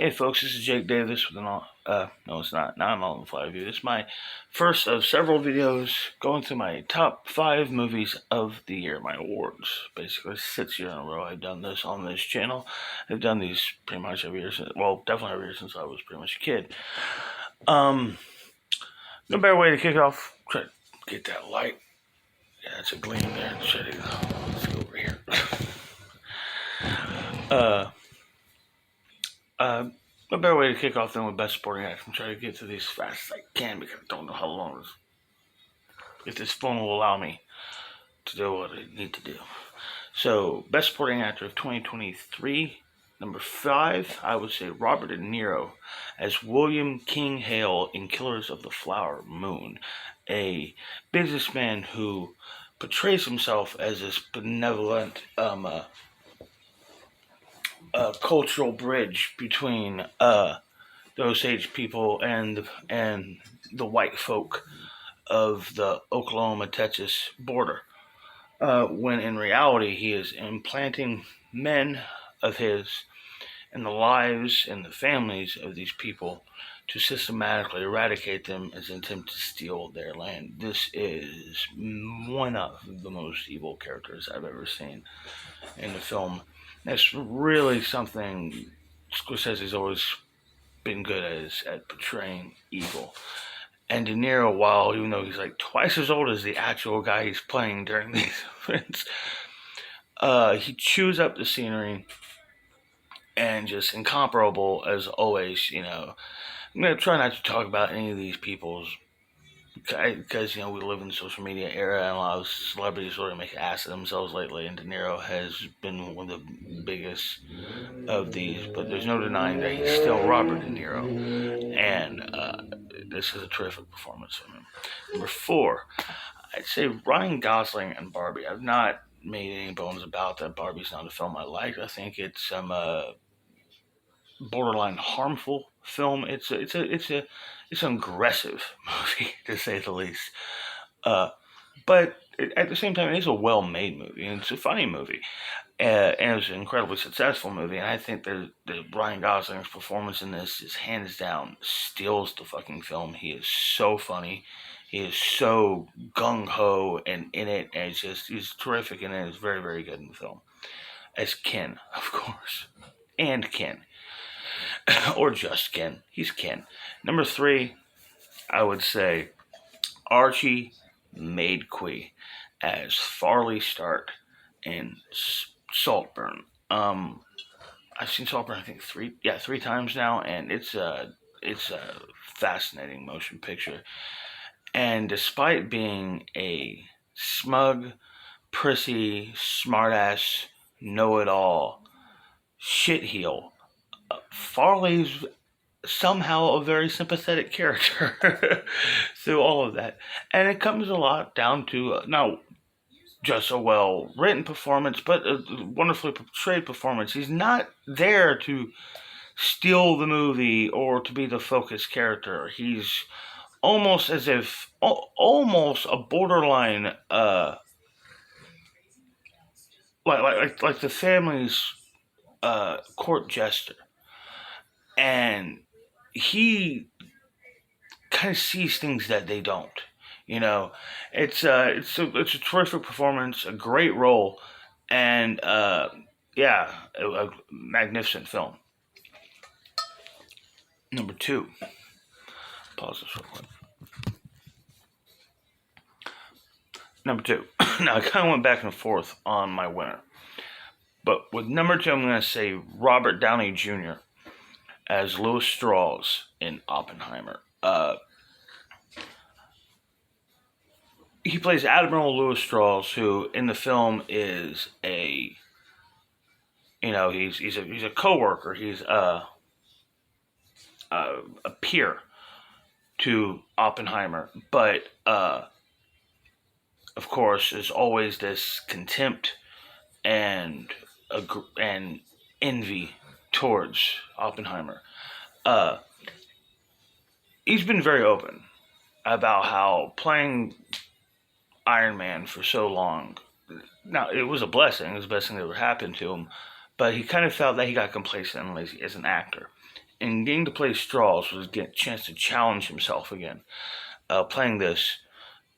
Hey folks, this is Jake Davis with no it's not, now I'm on the fly review. This is my first of several videos going through my top 5 movies of the year, my awards. Basically 6 years in a row I've done this on this channel. I've done these pretty much every year, definitely every year since I was pretty much a kid. No better way to kick it off, try to get that light. Yeah, it's a gleam there. Let's go over here. No better way to kick off than with Best Supporting Actor. I'm trying to get to these as fast as I can because I don't know how long if this phone will allow me to do what I need to do. So, Best Supporting Actor of 2023, number 5, I would say Robert De Niro as William King Hale in Killers of the Flower Moon, a businessman who portrays himself as this benevolent cultural bridge between the Osage people and the white folk of the Oklahoma-Texas border. When in reality he is implanting men of his in the lives and the families of these people to systematically eradicate them as an attempt to steal their land. This is one of the most evil characters I've ever seen in the film. That's really something Scorsese's always been good at portraying evil. And De Niro, even though he's like twice as old as the actual guy he's playing during these events, he chews up the scenery and just incomparable as always. I'm gonna try not to talk about any of these people's because we live in the social media era and a lot of celebrities sort of make an ass of themselves lately, and De Niro has been one of the biggest of these, but there's no denying that he's still Robert De Niro, and this is a terrific performance from him. Number 4, I'd say Ryan Gosling and Barbie. I've not made any bones about that Barbie's not a film I like. I think it's some borderline harmful film. It's an aggressive movie to say the least. But at the same time, it is a well-made movie, and it's a funny movie, and it was an incredibly successful movie. And I think that Ryan Gosling's performance in this is hands down steals the fucking film. He is so funny. He is so gung-ho and in it, and he's terrific in it. It's very, very good in the film. As Ken, of course. And Ken. Or just Ken. He's Ken. Number 3, I would say Archie Madequy as Farley Stark in Saltburn. I've seen Saltburn I think three times now, and it's a fascinating motion picture. And despite being a smug, prissy, smartass, know-it-all shitheel, Farley's somehow a very sympathetic character through all of that. And it comes a lot down to not just a well-written performance, but a wonderfully portrayed performance. He's not there to steal the movie or to be the focus character. He's almost as if, almost a borderline, like the family's court jester. And he kind of sees things that they don't. It's a terrific performance, a great role, and a magnificent film. Number 2. Pause this real quick. Number 2. Now, I kind of went back and forth on my winner. But with number 2, I'm going to say Robert Downey Jr. as Louis Strauss in Oppenheimer. He plays Admiral Louis Strauss, who in the film is he's a co-worker. He's a peer to Oppenheimer, but of course, there's always this contempt and envy towards Oppenheimer. He's been very open about how playing Iron Man for so long, now it was a blessing. It was the best thing that ever happened to him, but he kind of felt that he got complacent and lazy as an actor. and getting to play Strauss was getting a chance to challenge himself again, playing this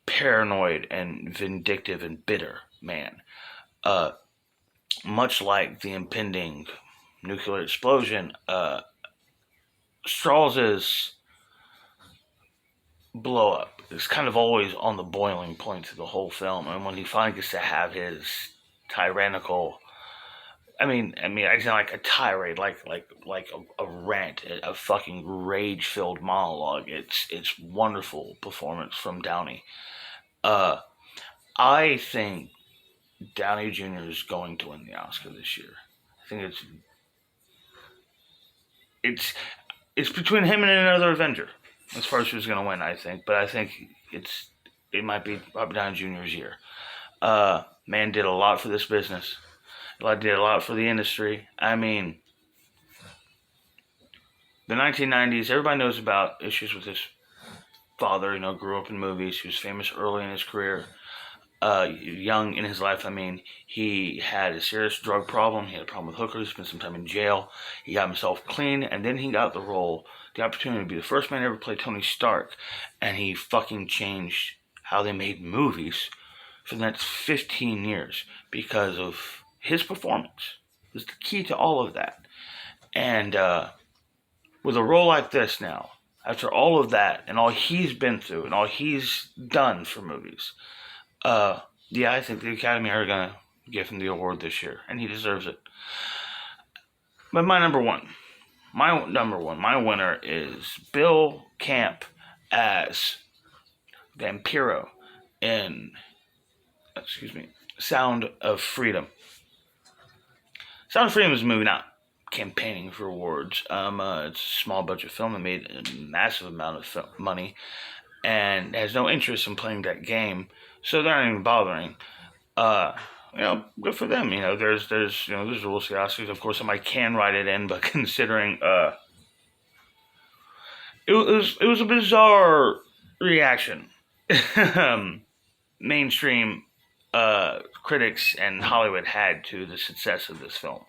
paranoid and vindictive and bitter man. Uh, Much like the impending nuclear explosion, Strauss's blow up is kind of always on the boiling point of the whole film, and when he finally gets to have his tyrannical, I sound like a tirade, like a rant, a fucking rage-filled monologue. It's wonderful performance from Downey. Uh, I think Downey Jr. is going to win the Oscar this year. I think it's it's between him and another Avenger as far as who's going to win. I think, but I think it might be Robert Downey Jr.'s year. Man did a lot for this business. Did a lot for the industry. I mean, the 1990s. Everybody knows about issues with his father. Grew up in movies. He was famous early in his career. Young in his life, he had a serious drug problem. He had a problem with hookers. Spent some time in jail. He got himself clean, and then he got the opportunity to be the first man to ever play Tony Stark, and he fucking changed how they made movies for the next 15 years because of his performance. It was the key to all of that. And with a role like this now, after all of that and all he's been through and all he's done for movies, I think the Academy are going to give him the award this year, and he deserves it. But my winner is Bill Camp as Vampiro in, Sound of Freedom. Sound of Freedom is a movie not campaigning for awards. It's a small budget film that made a massive amount of money and has no interest in playing that game, so they're not even bothering. Good for them. There's rules to the Oscars. Of course, somebody can write it in, but considering it was a bizarre reaction. Mainstream critics and Hollywood had to the success of this film.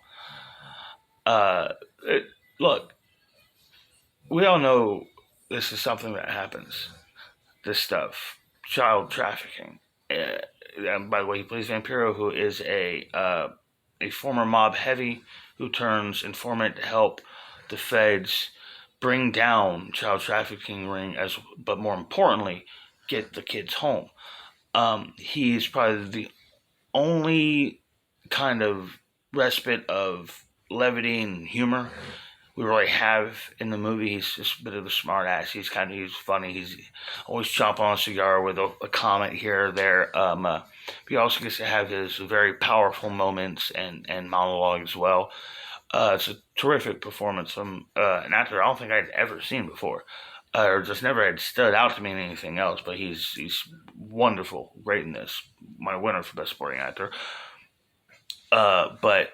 Look, we all know this is something that happens. This stuff, child trafficking. And by the way, he plays Vampiro, who is a former mob heavy who turns informant to help the feds bring down child trafficking ring, but more importantly, get the kids home. He's probably the only kind of respite of levity and humor we really have in the movie. He's just a bit of a smart ass. He's funny. He's always chomping on a cigar with a comment here or there. He also gets to have his very powerful moments and monologue as well. It's a terrific performance from an actor I don't think I'd ever seen before, or just never had stood out to me in anything else. But he's wonderful, great in this. My winner for Best Supporting Actor. But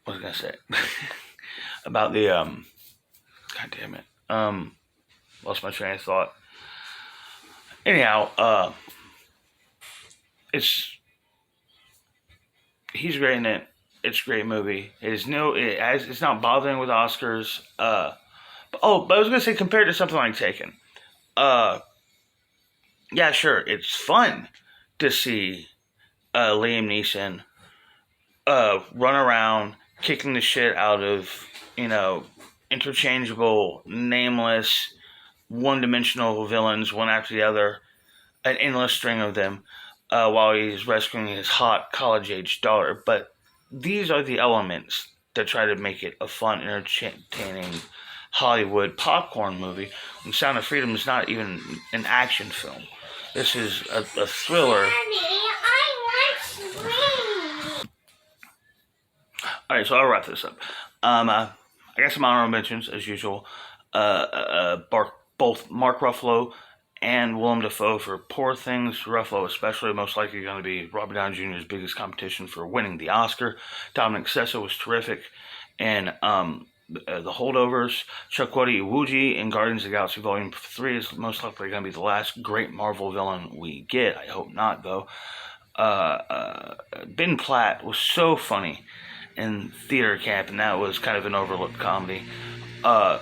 what was I gonna say about the God damn it, lost my train of thought. Anyhow, he's great in it. It's a great movie. It's not bothering with Oscars. But I was gonna say, compared to something like Taken, yeah, sure, it's fun to see Liam Neeson run around kicking the shit out of interchangeable, nameless, one-dimensional villains, one after the other, an endless string of them, while he's rescuing his hot college-age daughter. But these are the elements that try to make it a fun, entertaining Hollywood popcorn movie. And Sound of Freedom is not even an action film. This is a thriller. Daddy, I want to Alright, so I'll wrap this up. I got some honorable mentions, as usual. Both Mark Ruffalo and Willem Dafoe for Poor Things. Ruffalo especially, most likely going to be Robert Downey Jr.'s biggest competition for winning the Oscar. Dominic Sessa was terrific. And The Holdovers. Chukwudi Iwuji in Guardians of the Galaxy Volume 3 is most likely going to be the last great Marvel villain we get. I hope not, though. Ben Platt was so funny in theater camp, and that was kind of an overlooked comedy. Uh,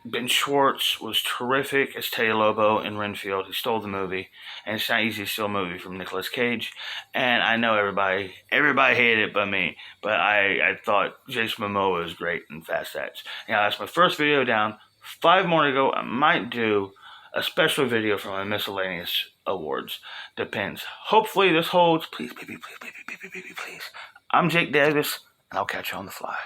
Ben Schwartz was terrific as Teddy Lobo in Renfield. He stole the movie, and it's not easy to steal a movie from Nicolas Cage. And I know everybody hated it but me, but I thought Jason Momoa was great in Fast X. Now that's my first video down. 5 more to go. I might do a special video for my miscellaneous awards. Depends. Hopefully this holds. Please, please. I'm Jake Davis, and I'll catch you on the fly.